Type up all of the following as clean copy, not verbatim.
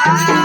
Thank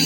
you.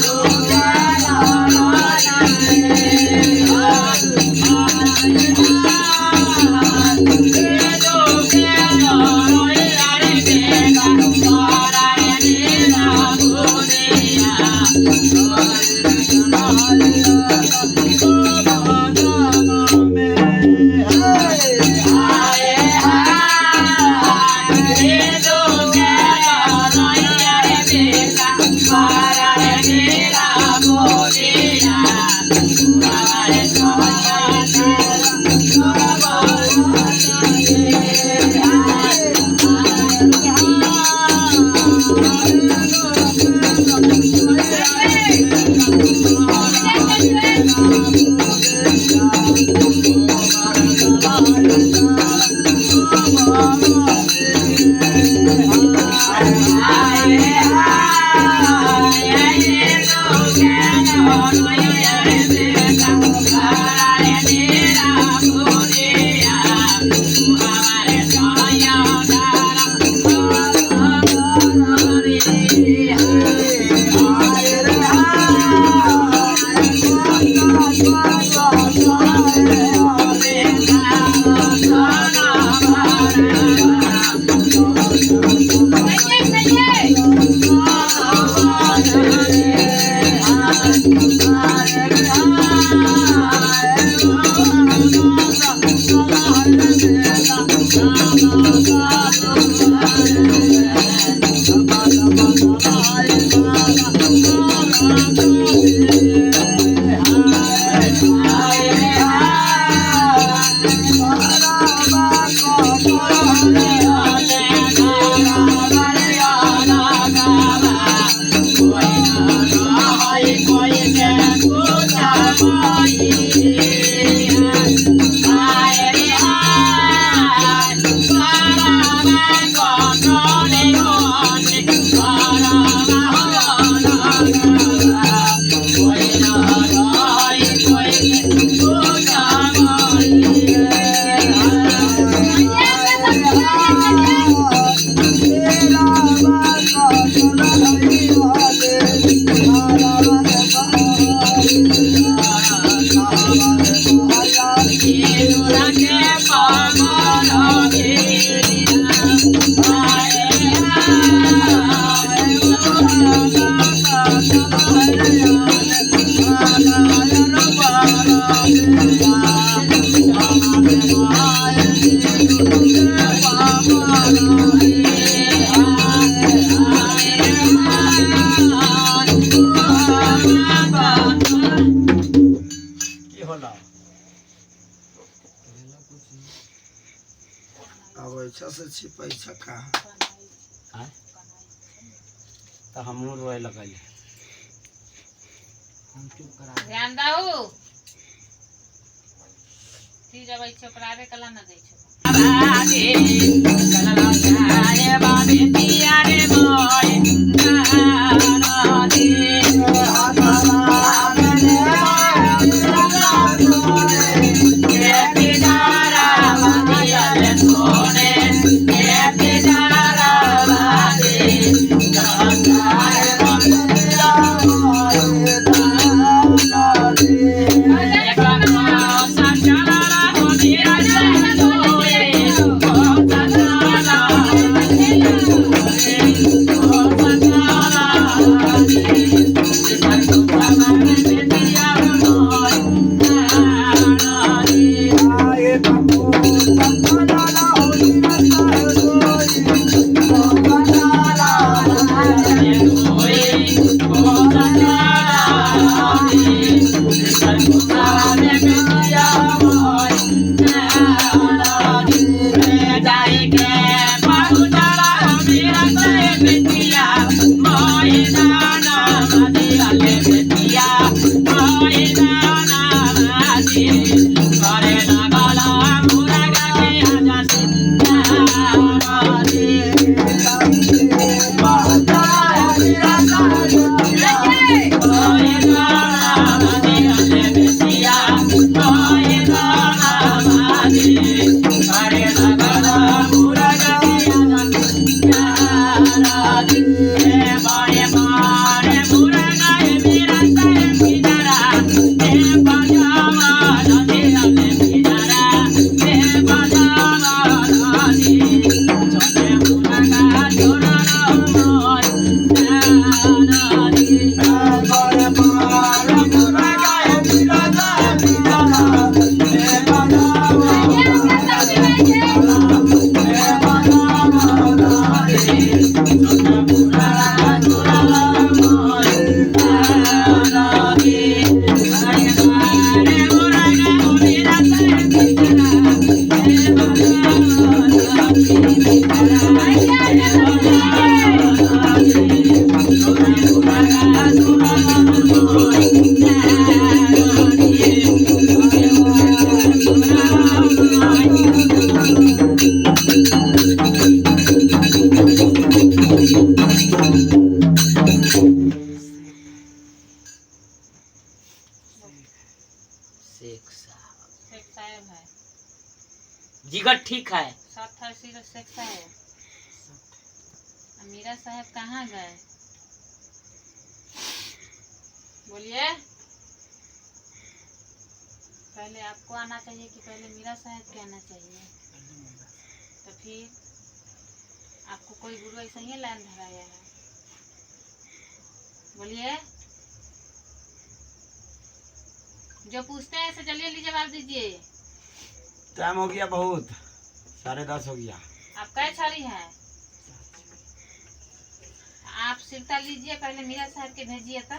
पैसा से पैसा कहाँ तो हम रोए लगल हम चुप करा ध्यान दाऊ ती जब चपरावे कला न दै छ बाबे कला जाए बाबे पिया रे मोय ना दे जिगर ठीक है। शेख साहब मीरा साहब कहाँ गए? बोलिए। पहले आपको आना चाहिए कि पहले मीरा साहब के आना चाहिए? तो फिर आपको कोई गुरु ऐसा ही लाइन धराया है? बोलिए। जो पूछते हैं ऐसे जल्दी जल्दी जवाब दीजिए। टाइम हो गया बहुत, 10:30 हो गया। आप कै छारी हैं? आप सिरता लीजिए, पहले मीरा साहब के भेजिए तो।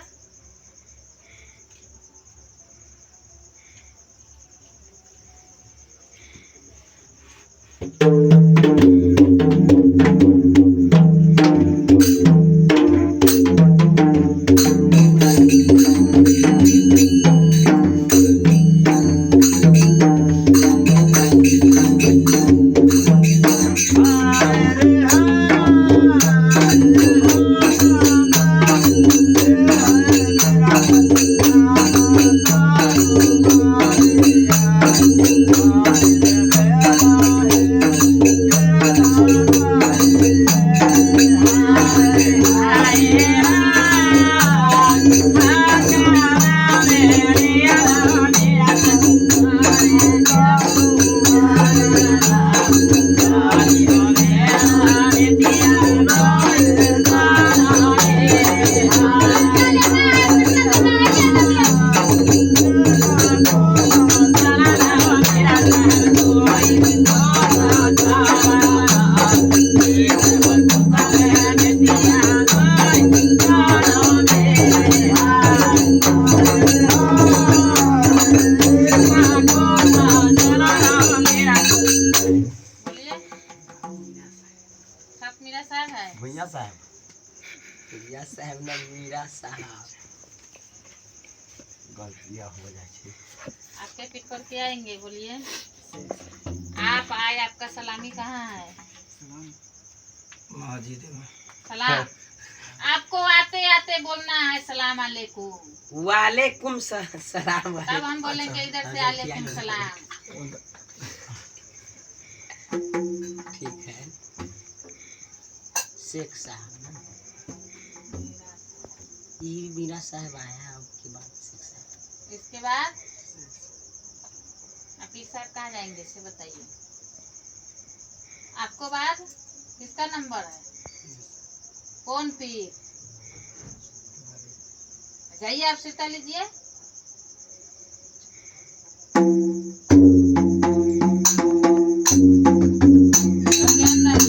साहब गलतियाँ हो जाए छे। आपके पीठ पर क्या आएंगे बोलिए। आप आए, आपका सलामी कहाँ है? मस्जिद में सलाम। आपको आते आते बोलना है सलाम अलैकुम। वालेकुम सलाम। तब हम बोलेंगे इधर से अलैकुम सलाम। ठीक है। शेख साहब ना, ये मीरा साहब आया आपकी बात। शेख साहब इसके बाद आप पीर साहब कहाँ जाएंगे से बताइए। आपको बाद किसका नंबर है? कौन पीर? जाइए आप सिरता लीजिए। चलिए अंदर।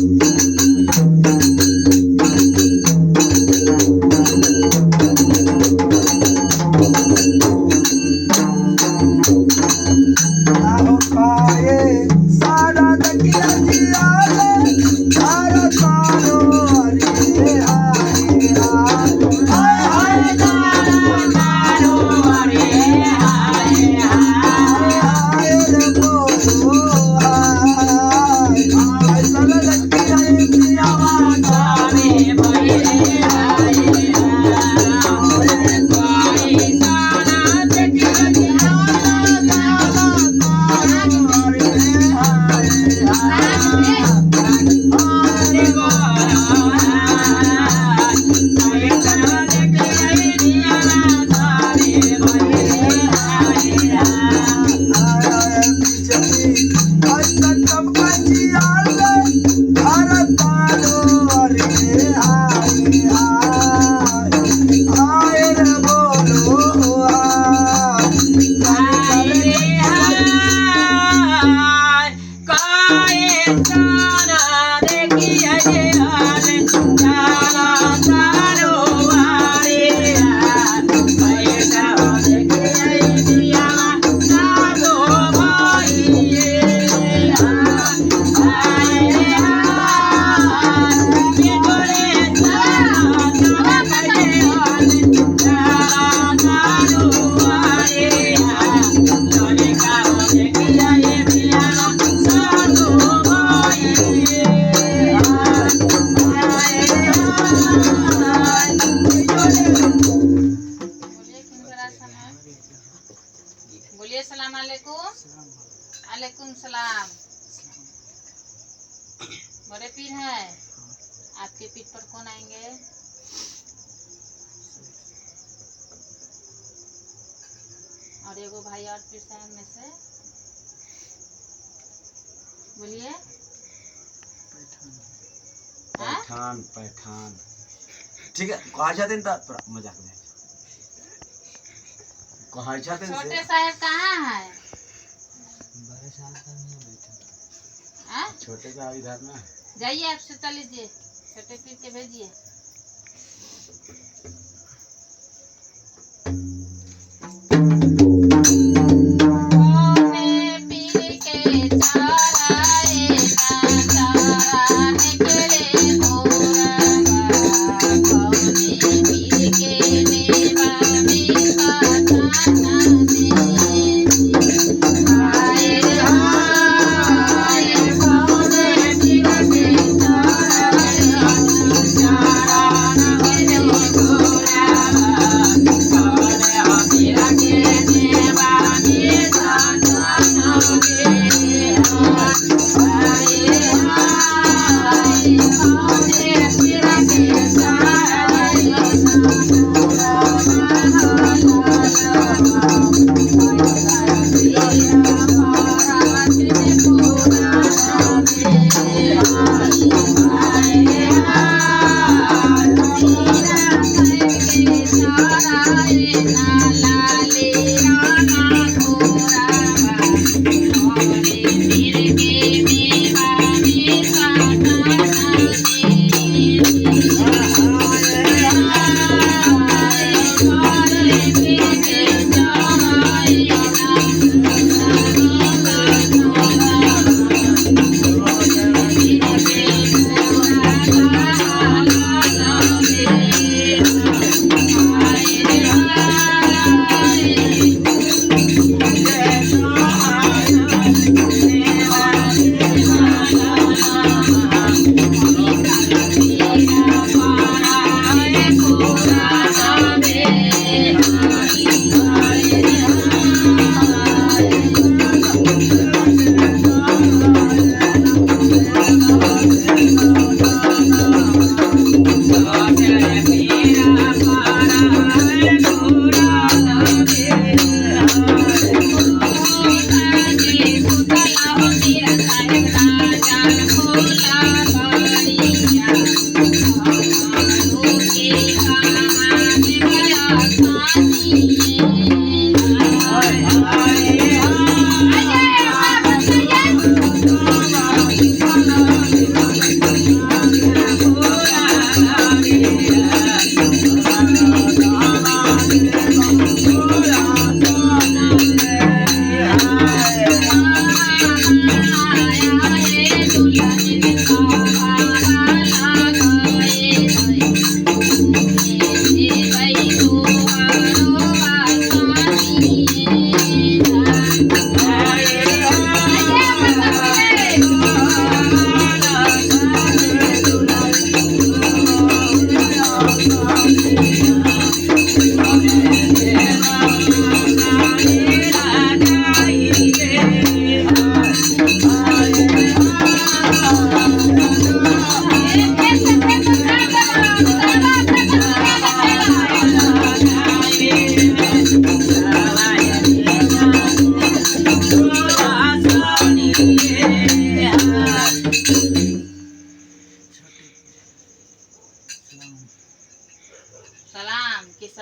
आओ खाए सारा तकिया जिया ले सारा सारो अरे हाय हाय हाय मारो अरे हाय हाय हाय रे बोलो हाय हाय सारा तकिया जिया सारे भये हाय हाय कोई सारा तकिया जिया बोलिए सलाम अलैकुम। अलैकुम सलाम। बड़े पीर हैं, आपके पीठ पर कौन आएंगे? और एगो भाई और पीर साहब में से बोलिए। हाँ? पैठान पैठान ठीक है कहा जाते हैं थोड़ा मजाक में कहा जाते हैं छोटे साहब कहाँ है? बड़े साहब का नहीं बैठा। हाँ? छोटे का इधर ना जाइए आप सिरता लीजिए, छोटे पीर के भेजिए। कौने पीर के चढ़ाए ना चढ़ाने के लिए मोरबा, कौने पीर के नेवा में पठाना दे। हाय हाय कौने पीर के चढ़ाए ना चढ़ाने के लिए मोरबा, कौने पीर के नेवा में पठाना दे।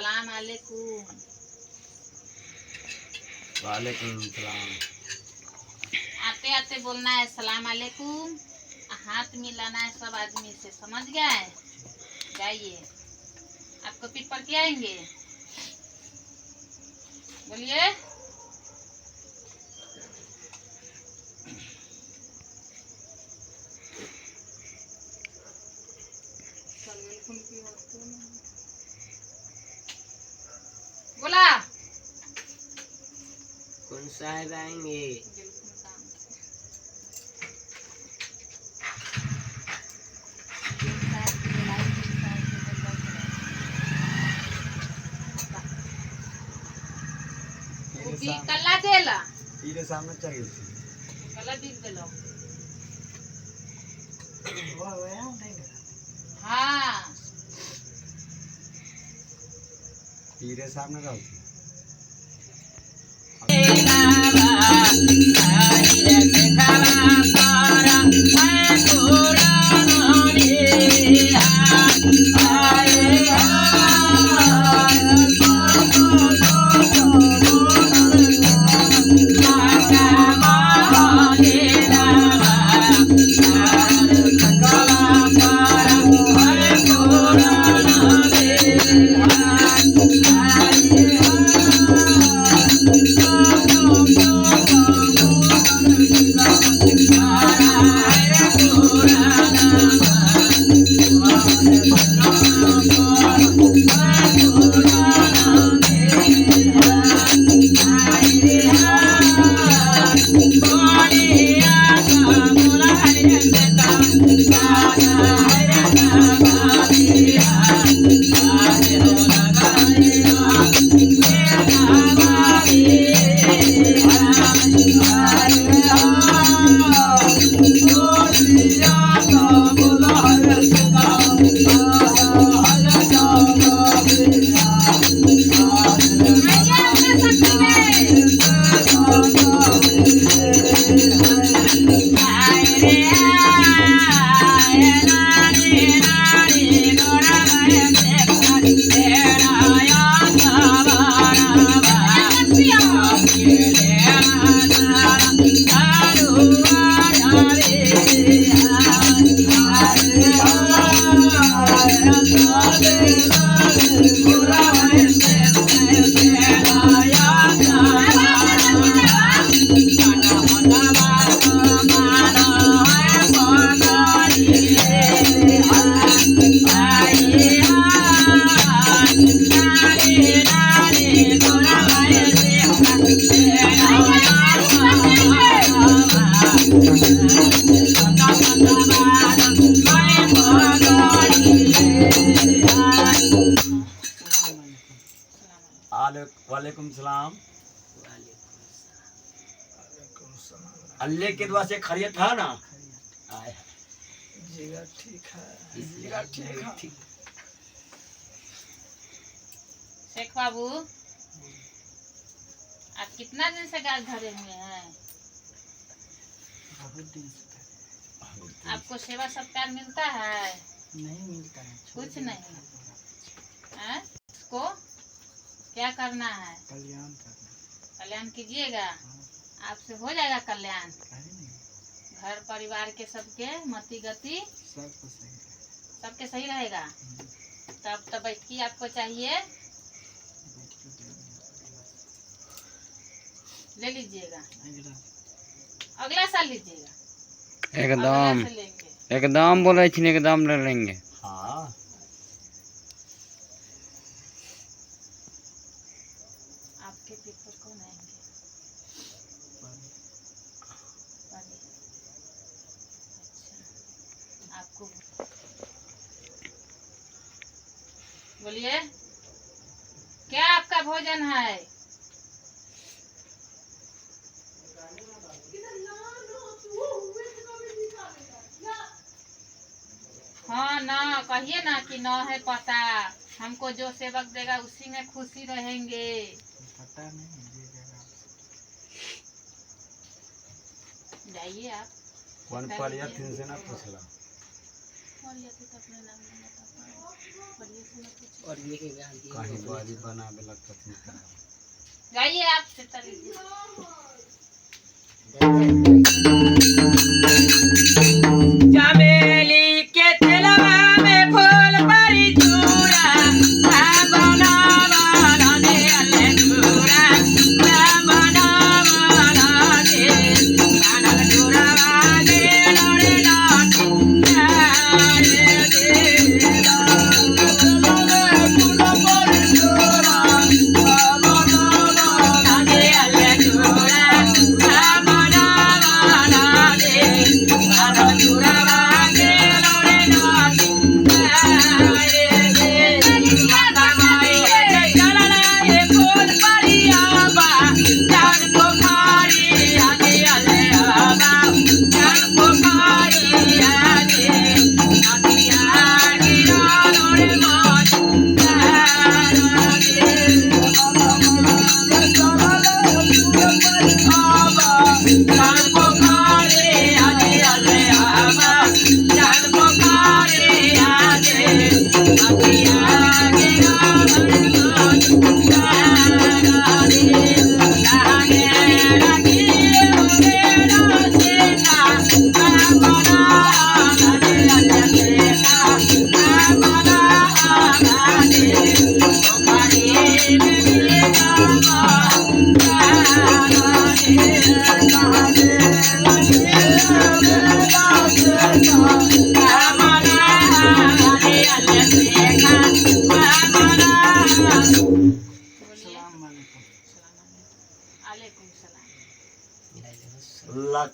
सलाम अलैकुम। वालेकुम सलाम। आते आते बोलना है सलाम अलैकुम, हाथ मिलाना है सब आदमी से, समझ गए? जाइए, आपको पीठ पर क्या आएंगे, बोलिए। बोला कौन साहब आएंगे? कल्ला देला तेरे सामने चाहिए थी। कल्ला बीक देलो। हाँ तेरे सामने रहो थी। वालेकुम सलाम। अल्लाह के दुआ से खैरियत था ना? जिगर ठीक है। जिगर ठीक है। शेख बाबू, आप कितना दिन से गाय धरे हुए हैं? बहुत दिन से। आपको सेवा सत्कार मिलता है? नहीं मिलता है, कुछ नहीं। इसको क्या करना है? कल्याण करना। कल्याण कीजिएगा, आपसे हो जाएगा कल्याण। घर परिवार के सबके मति गति सबके सही रहेगा। तब तो बैठकी आपको चाहिए, ले लीजिएगा, अगला साल लीजिएगा। एकदम एकदम बोले छी, एकदम ले लेंगे। हाँ आपके पेपर कौन आएंगे? अच्छा, आपको बोलिए, क्या आपका भोजन है? हाँ ना, कहिए ना कि न है पता, हमको जो सेवक देगा उसी में खुशी रहेंगे। पता नहीं जाइए आप, कौन पढ़िया फिर से ना पूछला। और ये तो अपने नाम नहीं बता पाए, बढ़िया से मत पूछिए। और ये के गाल दिए कहीं बारी बना दे लगता है। गाइए आप चिट्टा लीजिए। चमेली के तेलवा में फूल परी चूरा बना बना दे अल्ले चूरा बना बना दे बना चूरा दे लोरे लाठी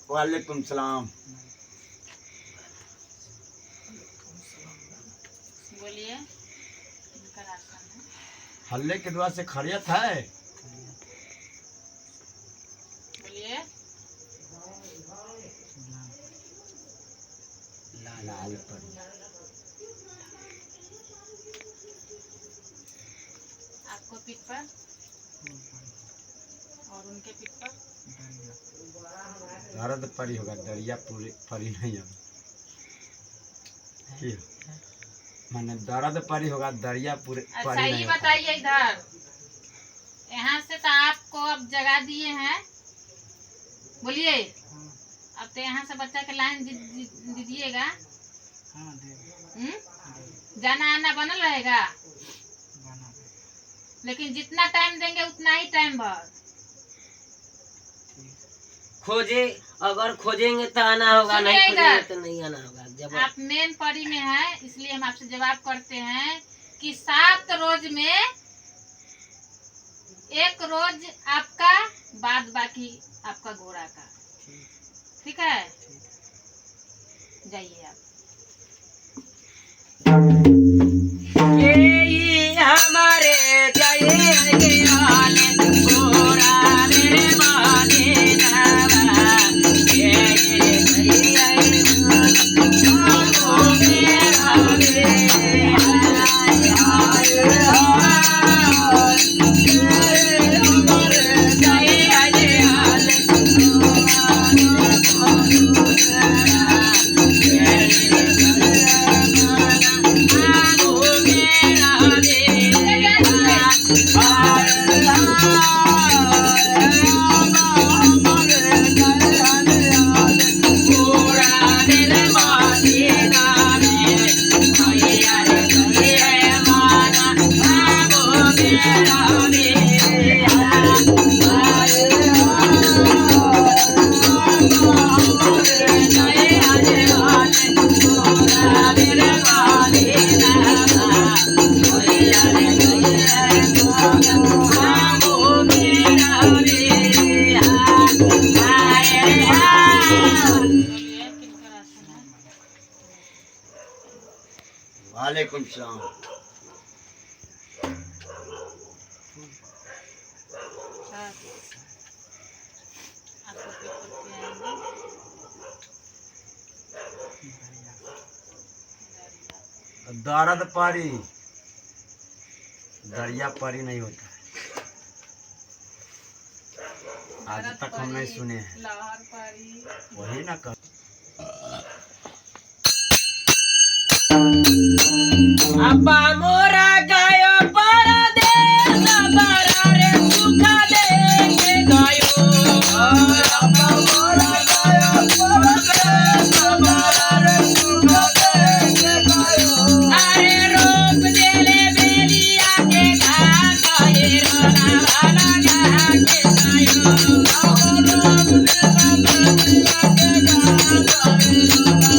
वालेकुम सलाम। बोलिए इनका राशन है। हल्ले के दुआ से खैरियत है। बोलिए लाल परी आपको पीठ पर और उनके पीठ पर दर्द परी होगा, दरिया पूरी परी नहीं होगा। मैंने दर्द परी होगा, दरिया पूरे अच्छा परी ये नहीं होगा। बताइए इधर यहाँ से तो आपको अब जगा दिए हैं। बोलिए अब तो यहाँ से बच्चा के लाइन दीजिएगा। जाना आना बनल रहेगा, लेकिन जितना टाइम देंगे उतना ही टाइम भर खोजे, अगर खोजेंगे तो आना होगा, नहीं सुनिए खोजेंगे इधर। तो नहीं आना होगा। जब आप मेन परी में हैं, इसलिए हम आपसे जवाब करते हैं कि 7 रोज में 1 रोज आपका, बाद बाकी आपका घोड़ा का। ठीक है, जाइए आप। ये हमारे जाए वाले गोरा मेरे माने जावा, वालेकुम सलाम। आपको पेपर पे आएंगे। दर्द परी, दरिया परी नहीं होता है। आज तक हम नहीं सुने हैं। लहर परी वही ना कर। अब्बा मोरा गयो परदेस बरा रे सुख देके गयो अब्बा मोरा गयो परदेस बरा रे सुख देके गयो अरे रोप देले बेलिया के घाट हे रोना वाला गा के गयो रोप देले बेलिया के घाट हे रोना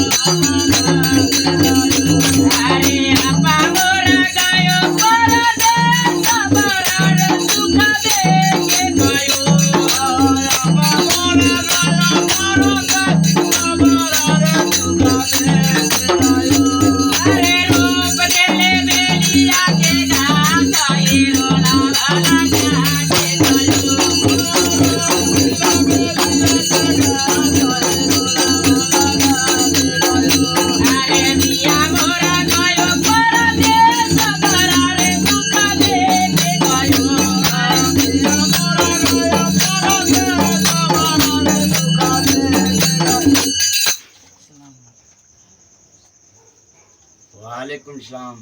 अरे अब्बा मोरा गयो परदेस बरा रे सुख देके गयो अब्बा मोरा गयो परदेस बरा रे सुख देके गयो अरे रोप देले बेलिया के घाट हे रोना वाला गा के गयो अरे मिया मोरा गयो परदेस बरा रे सुख देके गयो मिया मोरा गयो परदेस बरा रे सुख देके गयो। वालेकुम सलाम।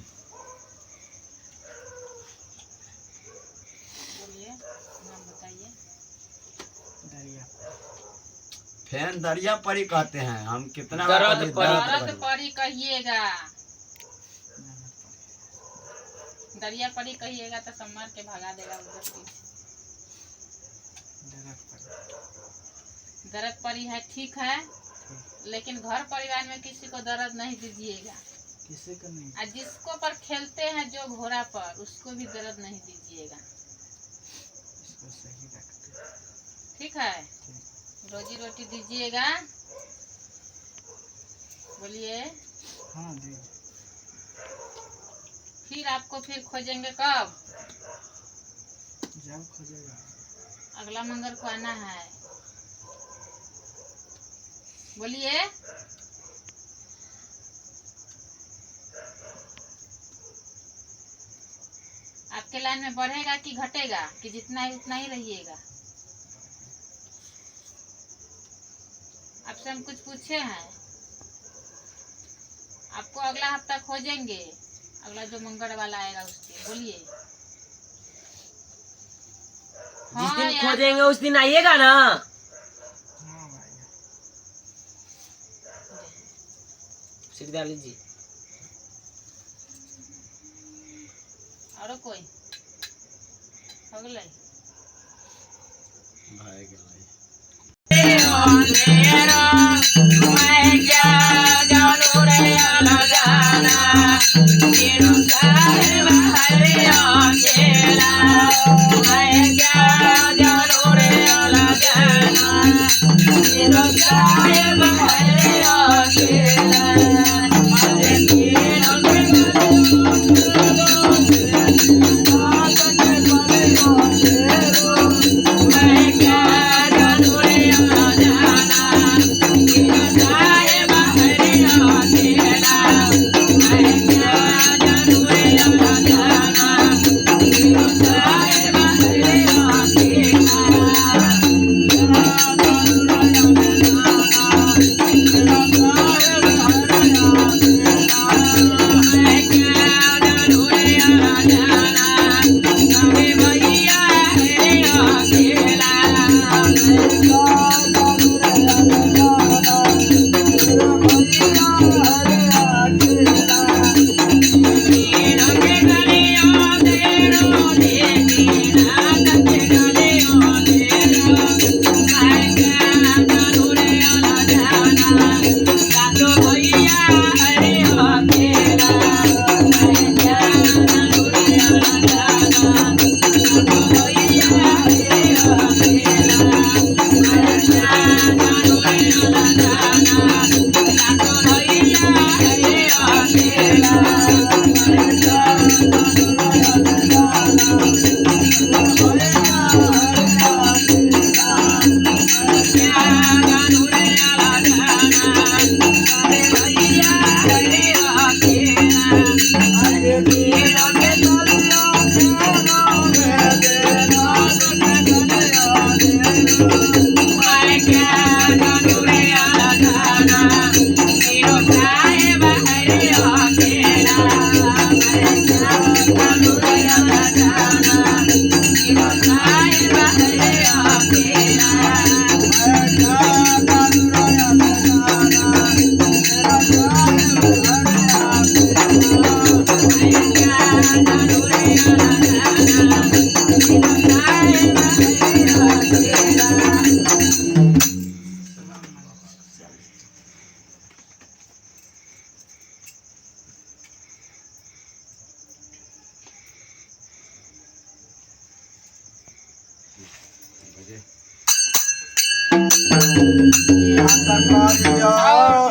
बोलिए नाम बताइए। फैन दरिया परी कहते हैं हम कितना दर्द परी। दर्द परी कहिएगा, दरिया परी कहिएगा तो सब मार के भगा देगा उधर से। दर्द परी है ठीक है, लेकिन घर परिवार में किसी को दर्द नहीं दीजिएगा। किसी को नहीं और जिसको पर खेलते हैं जो घोड़ा पर, उसको भी दर्द नहीं दीजिएगा। इसको सही रखते ठीक है, रोजी रोटी दीजिएगा। बोलिए। हाँ जी फिर आपको फिर खोजेंगे कब? जब खोजेगा अगला मंगल को आना है। बोलिए। आपके लाइन में बढ़ेगा कि घटेगा, कि जितना है उतना ही रहिएगा? आपसे हम कुछ पूछे हैं, आपको अगला हफ्ता खोजेंगे, अगला जो मंगल वाला आएगा उसके। बोलिए। जिस दिन यार, खोजेंगे उस दिन आइएगा ना। सीधा लीजिए। और कोई हो गए? भाई के भाई मैं क्या जानू रे अनजाना, तेरो साहेब हरे अकेला। मैं क्या जानू रे अनजाना, तेरो साहेब हरे अकेला। अरे तेरो के मैं क्या जानू रे अनजाना, तेरो साहेब आता कार्य